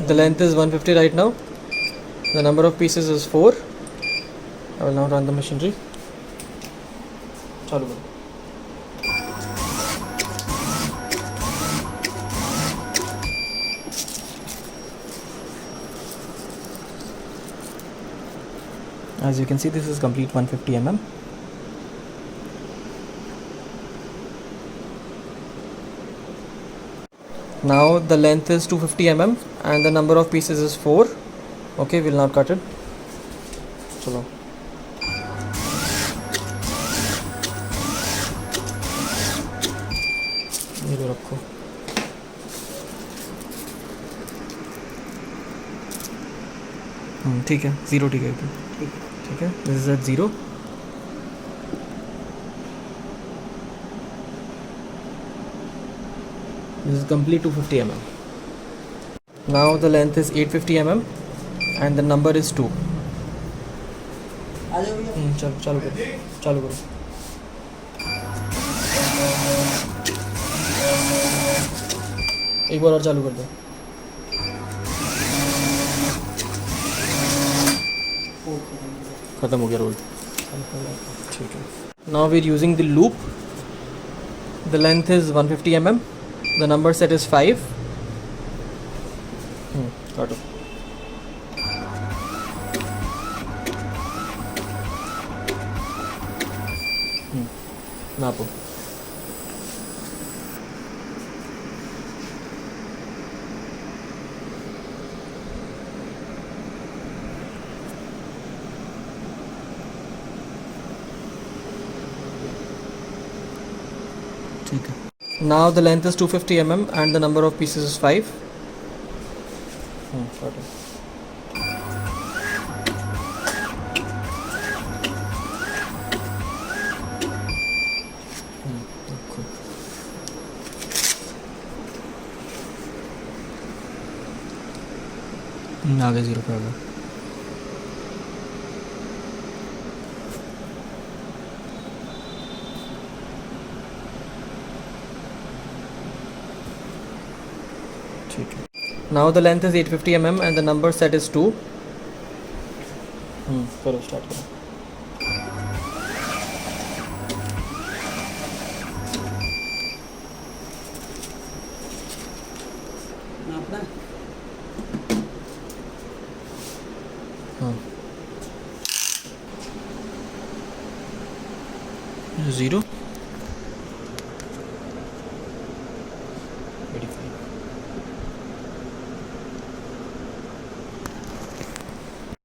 The length is 150 right now. The number of pieces is 4. I will now run the machinery. चालू करो. As you can see, this is complete 150 mm. Now the length is 250 mm and the number of pieces is 4. Okay, we'll now cut it. Chalo. ये लो रखो. ठीक है, 0 ठीक है. ठीक है, this is at 0. This is complete 250 mm. Now the length is 850 mm and the number is 2. चालू करो. एक बार और चालू कर दो. खत्म हो गया रोल. ठीक है. Now we're using the loop. The length is 150 mm. The number set is 5. काटो. नापो. ठीक है. Now the length is 250 mm and the number of pieces is 5. काटो. आगे 0 पे आ गया. ठीक है. Now the length is 850 mm and the number set is 2. करो, स्टार्ट करो. नापना 0.